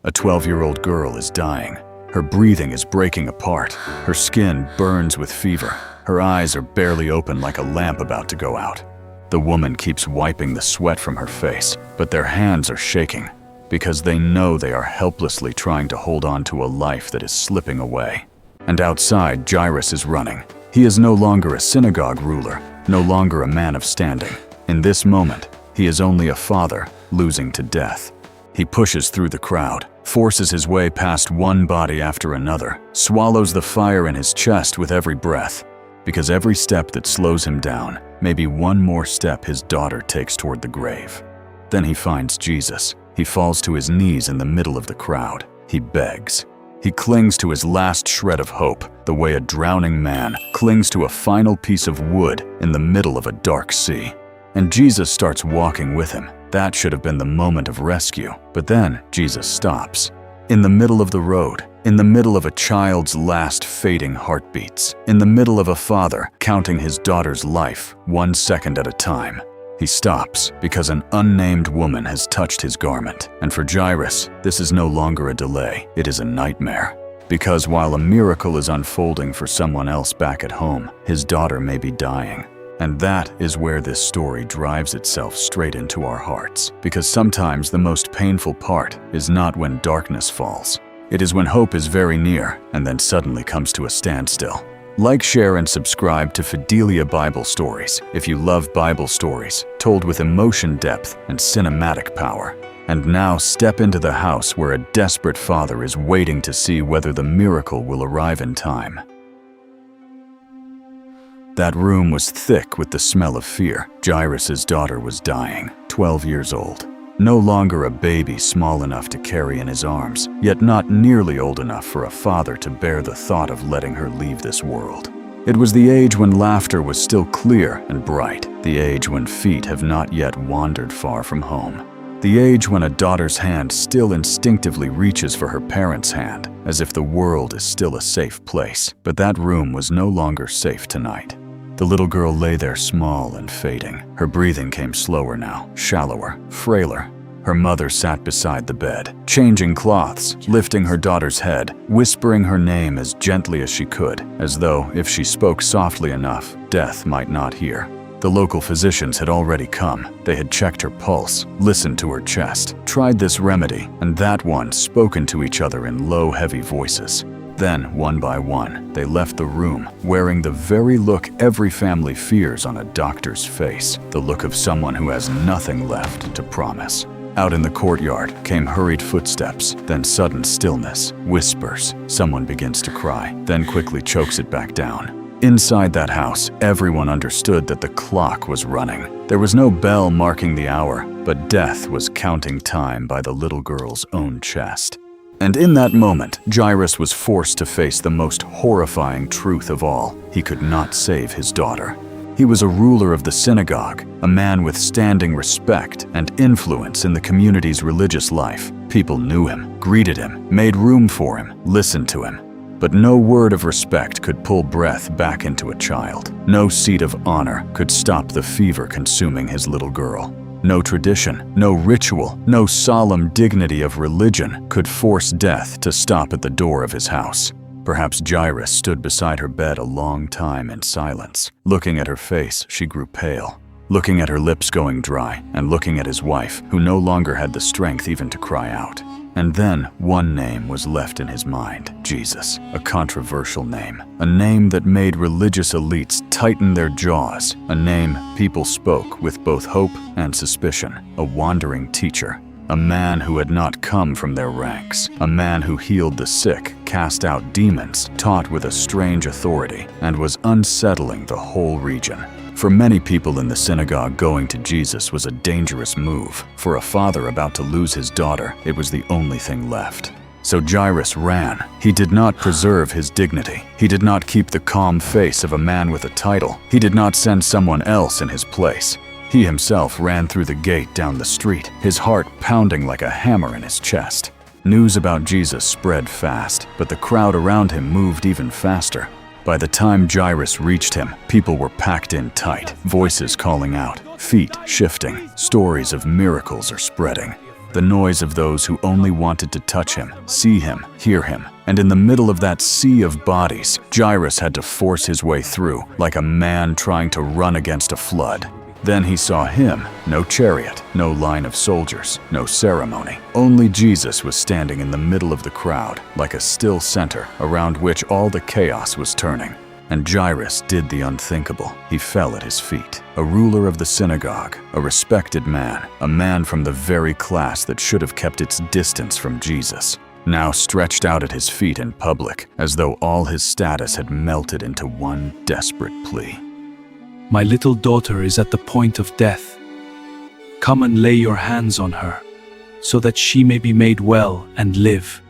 A 12-year-old girl is dying. Her breathing is breaking apart. Her skin burns with fever. Her eyes are barely open like a lamp about to go out. The woman keeps wiping the sweat from her face, but their hands are shaking because they know they are helplessly trying to hold on to a life that is slipping away. And outside, Jairus is running. He is no longer a synagogue ruler, no longer a man of standing. In this moment, he is only a father losing to death. He pushes through the crowd, forces his way past one body after another, swallows the fire in his chest with every breath, because every step that slows him down may be one more step his daughter takes toward the grave. Then he finds Jesus. He falls to his knees in the middle of the crowd. He begs. He clings to his last shred of hope, the way a drowning man clings to a final piece of wood in the middle of a dark sea. And Jesus starts walking with him. That should have been the moment of rescue. But then Jesus stops. In the middle of the road, in the middle of a child's last fading heartbeats, in the middle of a father counting his daughter's life 1 second at a time. He stops because an unnamed woman has touched his garment. And for Jairus, this is no longer a delay, it is a nightmare. Because while a miracle is unfolding for someone else back at home, his daughter may be dying. And that is where this story drives itself straight into our hearts. Because sometimes the most painful part is not when darkness falls. It is when hope is very near and then suddenly comes to a standstill. Like, share, and subscribe to Fidelia Bible Stories if you love Bible stories told with emotion depth and cinematic power. And now step into the house where a desperate father is waiting to see whether the miracle will arrive in time. That room was thick with the smell of fear. Jairus' daughter was dying, 12 years old. No longer a baby small enough to carry in his arms, yet not nearly old enough for a father to bear the thought of letting her leave this world. It was the age when laughter was still clear and bright, the age when feet have not yet wandered far from home. The age when a daughter's hand still instinctively reaches for her parent's hand, as if the world is still a safe place. But that room was no longer safe tonight. The little girl lay there small and fading. Her breathing came slower now, shallower, frailer. Her mother sat beside the bed, changing cloths, lifting her daughter's head, whispering her name as gently as she could, as though if she spoke softly enough, death might not hear. The local physicians had already come. They had checked her pulse, listened to her chest, tried this remedy and that one, spoken to each other in low, heavy voices. Then, one by one, they left the room, wearing the very look every family fears on a doctor's face, the look of someone who has nothing left to promise. Out in the courtyard came hurried footsteps, then sudden stillness, whispers. Someone begins to cry, then quickly chokes it back down. Inside that house, everyone understood that the clock was running. There was no bell marking the hour, but death was counting time by the little girl's own chest. And in that moment, Jairus was forced to face the most horrifying truth of all. He could not save his daughter. He was a ruler of the synagogue, a man with standing respect and influence in the community's religious life. People knew him, greeted him, made room for him, listened to him. But no word of respect could pull breath back into a child. No seat of honor could stop the fever consuming his little girl. No tradition, no ritual, no solemn dignity of religion could force death to stop at the door of his house. Perhaps Jairus stood beside her bed a long time in silence. Looking at her face, she grew pale. Looking at her lips going dry, and looking at his wife, who no longer had the strength even to cry out. And then one name was left in his mind, Jesus, a controversial name. A name that made religious elites tighten their jaws. A name people spoke with both hope and suspicion. A wandering teacher. A man who had not come from their ranks. A man who healed the sick, cast out demons, taught with a strange authority, and was unsettling the whole region. For many people in the synagogue, going to Jesus was a dangerous move. For a father about to lose his daughter, it was the only thing left. So Jairus ran. He did not preserve his dignity. He did not keep the calm face of a man with a title. He did not send someone else in his place. He himself ran through the gate down the street, his heart pounding like a hammer in his chest. News about Jesus spread fast, but the crowd around him moved even faster. By the time Jairus reached him, people were packed in tight, voices calling out, feet shifting, stories of miracles are spreading. the noise of those who only wanted to touch him, see him, hear him. And in the middle of that sea of bodies, Jairus had to force his way through, like a man trying to run against a flood. Then he saw him, no chariot, no line of soldiers, no ceremony. Only Jesus was standing in the middle of the crowd, like a still center around which all the chaos was turning. And Jairus did the unthinkable. He fell at his feet. A ruler of the synagogue, a respected man, a man from the very class that should have kept its distance from Jesus, now stretched out at his feet in public, as though all his status had melted into one desperate plea. My little daughter is at the point of death. Come and lay your hands on her, so that she may be made well and live.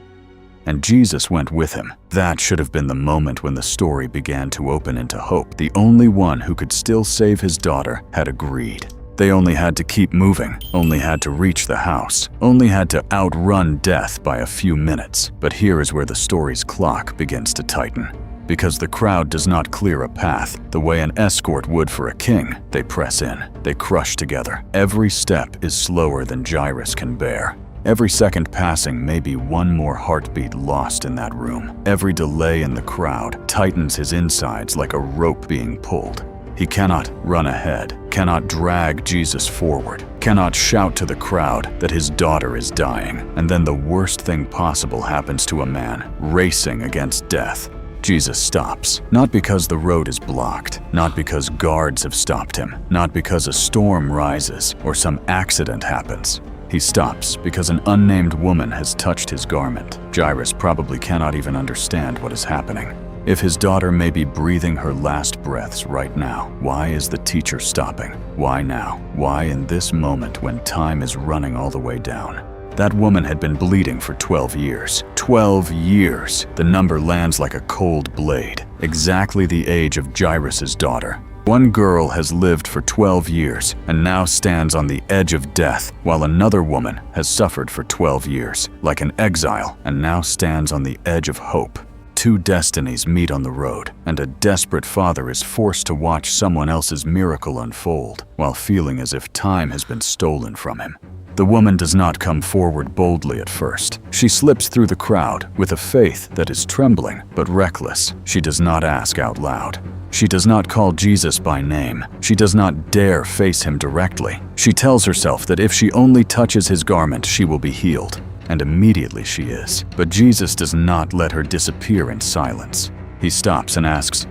And Jesus went with him. That should have been the moment when the story began to open into hope. The only one who could still save his daughter had agreed. They only had to keep moving, only had to reach the house, only had to outrun death by a few minutes. But here is where the story's clock begins to tighten. Because the crowd does not clear a path the way an escort would for a king. They press in, they crush together. Every step is slower than Jairus can bear. Every second passing may be one more heartbeat lost in that room. Every delay in the crowd tightens his insides like a rope being pulled. He cannot run ahead, cannot drag Jesus forward, cannot shout to the crowd that his daughter is dying. And then the worst thing possible happens to a man racing against death. Jesus stops, not because the road is blocked, not because guards have stopped him, not because a storm rises or some accident happens. He stops because an unnamed woman has touched his garment. Jairus probably cannot even understand what is happening. If his daughter may be breathing her last breaths right now, why is the teacher stopping? Why now? Why in this moment when time is running all the way down? That woman had been bleeding for 12 years. 12 years! The number lands like a cold blade. Exactly the age of Jairus' daughter. One girl has lived for 12 years and now stands on the edge of death, while another woman has suffered for 12 years, like an exile, and now stands on the edge of hope. Two destinies meet on the road, and a desperate father is forced to watch someone else's miracle unfold, while feeling as if time has been stolen from him. The woman does not come forward boldly at first. She slips through the crowd with a faith that is trembling but reckless. She does not ask out loud. She does not call Jesus by name. She does not dare face him directly. She tells herself that if she only touches his garment, she will be healed. And immediately she is. But Jesus does not let her disappear in silence. He stops and asks,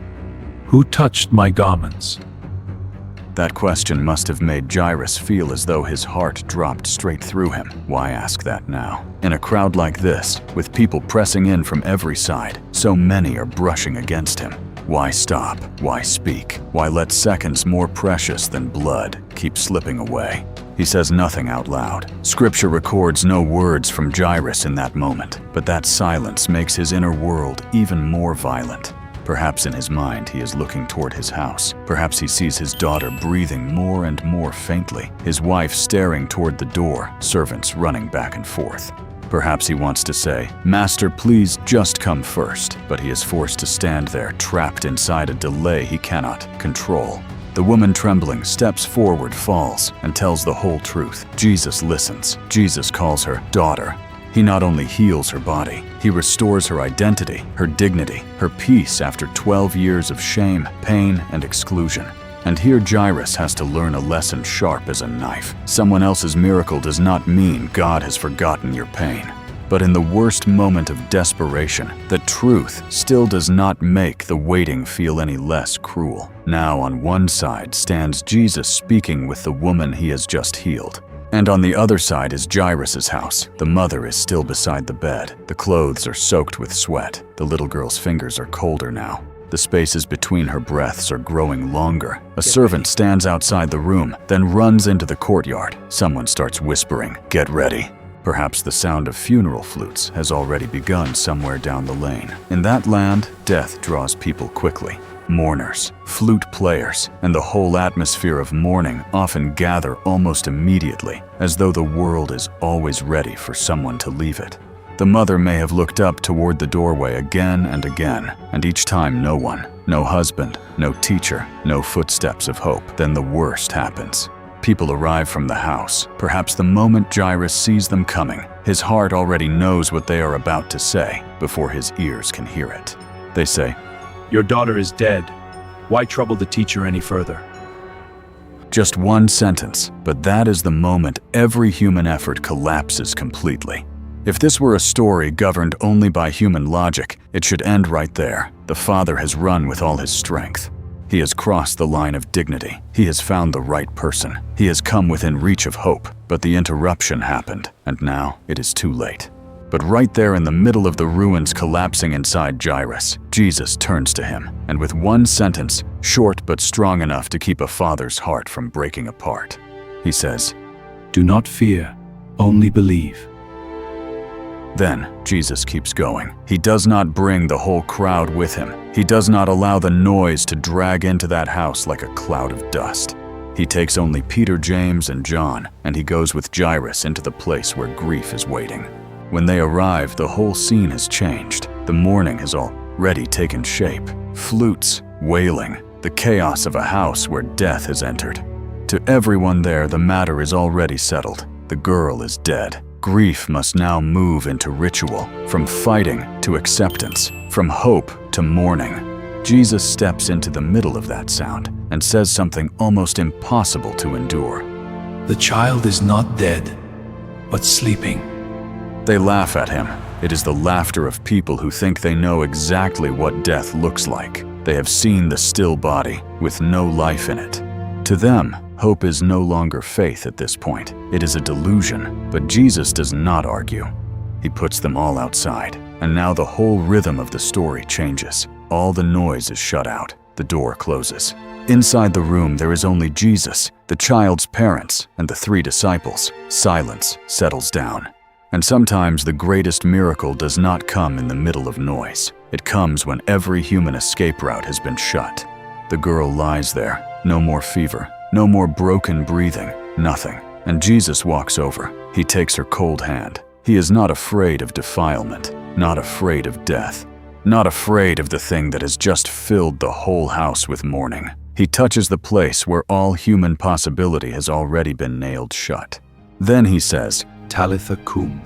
Who touched my garments? That question must have made Jairus feel as though his heart dropped straight through him. Why ask that now? In a crowd like this, with people pressing in from every side, so many are brushing against him. Why stop? Why speak? Why let seconds more precious than blood keep slipping away? He says nothing out loud. Scripture records no words from Jairus in that moment, but that silence makes his inner world even more violent. Perhaps in his mind he is looking toward his house. Perhaps he sees his daughter breathing more and more faintly, his wife staring toward the door, servants running back and forth. Perhaps he wants to say, Master, please just come first, but he is forced to stand there, trapped inside a delay he cannot control. The woman trembling steps forward, falls, and tells the whole truth. Jesus listens. Jesus calls her daughter. He not only heals her body, he restores her identity, her dignity, her peace after 12 years of shame, pain, and exclusion. And here Jairus has to learn a lesson sharp as a knife. Someone else's miracle does not mean God has forgotten your pain. But in the worst moment of desperation, the truth still does not make the waiting feel any less cruel. Now on one side stands Jesus speaking with the woman he has just healed. And on the other side is Jairus' house. The mother is still beside the bed. The clothes are soaked with sweat. The little girl's fingers are colder now. The spaces between her breaths are growing longer. A servant stands outside the room, then runs into the courtyard. Someone starts whispering, "Get ready." Perhaps the sound of funeral flutes has already begun somewhere down the lane. In that land, death draws people quickly. Mourners, flute players, and the whole atmosphere of mourning often gather almost immediately, as though the world is always ready for someone to leave it. The mother may have looked up toward the doorway again and again, and each time no one, no husband, no teacher, no footsteps of hope. Then the worst happens. People arrive from the house. Perhaps the moment Jairus sees them coming, his heart already knows what they are about to say before his ears can hear it. They say, "Your daughter is dead. Why trouble the teacher any further?" Just one sentence, but that is the moment every human effort collapses completely. If this were a story governed only by human logic, it should end right there. The father has run with all his strength. He has crossed the line of dignity. He has found the right person. He has come within reach of hope, but the interruption happened, and now it is too late. But right there in the middle of the ruins collapsing inside Jairus, Jesus turns to him, and with one sentence, short but strong enough to keep a father's heart from breaking apart, he says, "Do not fear, only believe." Then Jesus keeps going. He does not bring the whole crowd with him. He does not allow the noise to drag into that house like a cloud of dust. He takes only Peter, James, and John, and he goes with Jairus into the place where grief is waiting. When they arrive, the whole scene has changed. The mourning has already taken shape. Flutes, wailing, the chaos of a house where death has entered. To everyone there, the matter is already settled. The girl is dead. Grief must now move into ritual, from fighting to acceptance, from hope to mourning. Jesus steps into the middle of that sound and says something almost impossible to endure. "The child is not dead, but sleeping." They laugh at him. It is the laughter of people who think they know exactly what death looks like. They have seen the still body with no life in it. To them, hope is no longer faith at this point. It is a delusion, but Jesus does not argue. He puts them all outside, and now the whole rhythm of the story changes. All the noise is shut out. The door closes. Inside the room, there is only Jesus, the child's parents, and the 3 disciples. Silence settles down. And sometimes the greatest miracle does not come in the middle of noise. It comes when every human escape route has been shut. The girl lies there. No more fever. No more broken breathing, nothing. And Jesus walks over. He takes her cold hand. He is not afraid of defilement, not afraid of death, not afraid of the thing that has just filled the whole house with mourning. He touches the place where all human possibility has already been nailed shut. Then he says, "Talitha cum."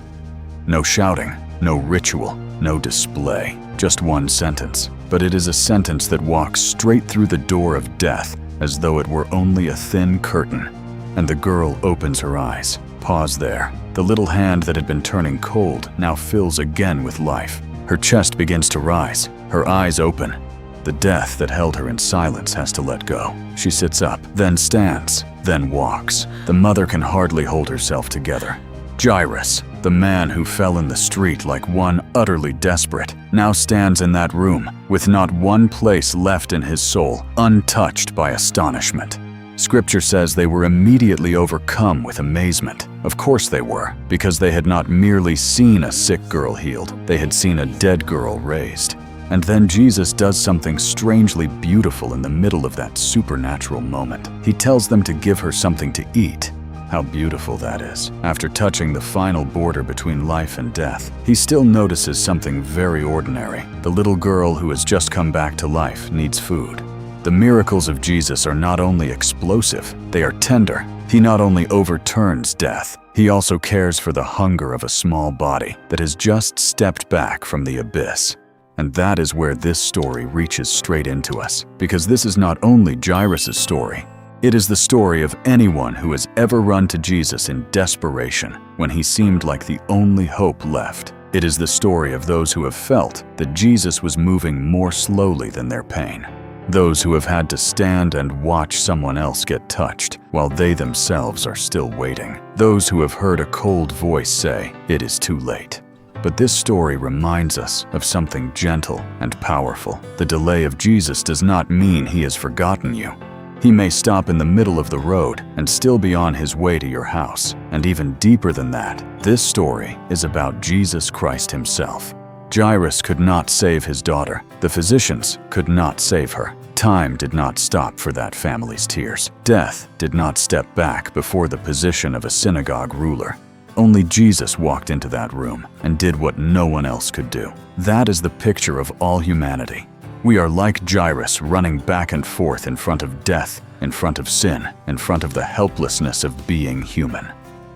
No shouting, no ritual, no display, just one sentence. But it is a sentence that walks straight through the door of death, as though it were only a thin curtain. And the girl opens her eyes. Pause there. The little hand that had been turning cold now fills again with life. Her chest begins to rise. Her eyes open. The death that held her in silence has to let go. She sits up, then stands, then walks. The mother can hardly hold herself together. Jairus, the man who fell in the street like one utterly desperate, now stands in that room with not one place left in his soul, untouched by astonishment. Scripture says they were immediately overcome with amazement. Of course they were, because they had not merely seen a sick girl healed, they had seen a dead girl raised. And then Jesus does something strangely beautiful in the middle of that supernatural moment. He tells them to give her something to eat. How beautiful that is. After touching the final border between life and death, he still notices something very ordinary. The little girl who has just come back to life needs food. The miracles of Jesus are not only explosive, they are tender. He not only overturns death, he also cares for the hunger of a small body that has just stepped back from the abyss. And that is where this story reaches straight into us, because this is not only Jairus' story, it is the story of anyone who has ever run to Jesus in desperation when he seemed like the only hope left. It is the story of those who have felt that Jesus was moving more slowly than their pain. Those who have had to stand and watch someone else get touched while they themselves are still waiting. Those who have heard a cold voice say, "It is too late." But this story reminds us of something gentle and powerful. The delay of Jesus does not mean he has forgotten you. He may stop in the middle of the road and still be on his way to your house. And even deeper than that, this story is about Jesus Christ himself. Jairus could not save his daughter. The physicians could not save her. Time did not stop for that family's tears. Death did not step back before the position of a synagogue ruler. Only Jesus walked into that room and did what no one else could do. That is the picture of all humanity. We are like Jairus, running back and forth in front of death, in front of sin, in front of the helplessness of being human.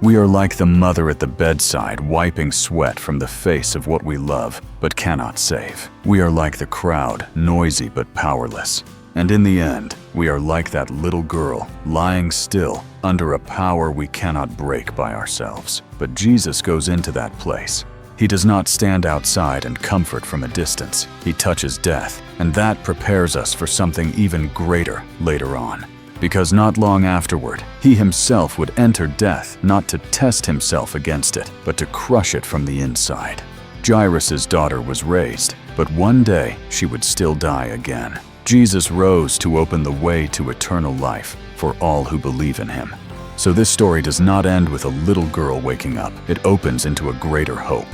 We are like the mother at the bedside, wiping sweat from the face of what we love but cannot save. We are like the crowd, noisy but powerless. And in the end, we are like that little girl, lying still under a power we cannot break by ourselves. But Jesus goes into that place. He does not stand outside and comfort from a distance. He touches death, and that prepares us for something even greater later on. Because not long afterward, he himself would enter death, not to test himself against it, but to crush it from the inside. Jairus' daughter was raised, but one day she would still die again. Jesus rose to open the way to eternal life for all who believe in him. So this story does not end with a little girl waking up. It opens into a greater hope,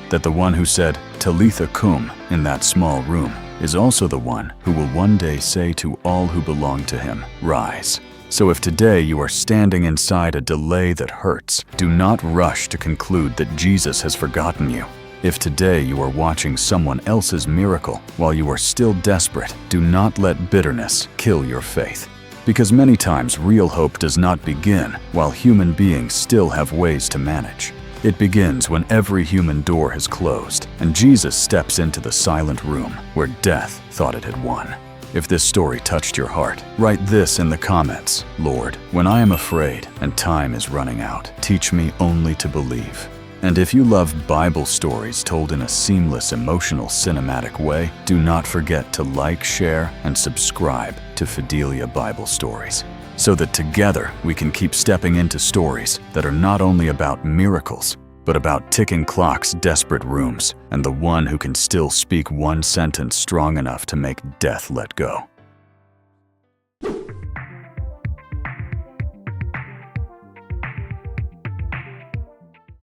that the one who said, "Talitha cum," in that small room, is also the one who will one day say to all who belong to him, "Rise." So if today you are standing inside a delay that hurts, do not rush to conclude that Jesus has forgotten you. If today you are watching someone else's miracle while you are still desperate, do not let bitterness kill your faith. Because many times real hope does not begin while human beings still have ways to manage. It begins when every human door has closed and Jesus steps into the silent room where death thought it had won. If this story touched your heart, write this in the comments: "Lord, when I am afraid and time is running out, teach me only to believe." And if you love Bible stories told in a seamless, emotional, cinematic way, do not forget to like, share, and subscribe to Fidelia Bible Stories, so that together we can keep stepping into stories that are not only about miracles, but about ticking clocks, desperate rooms, and the one who can still speak one sentence strong enough to make death let go.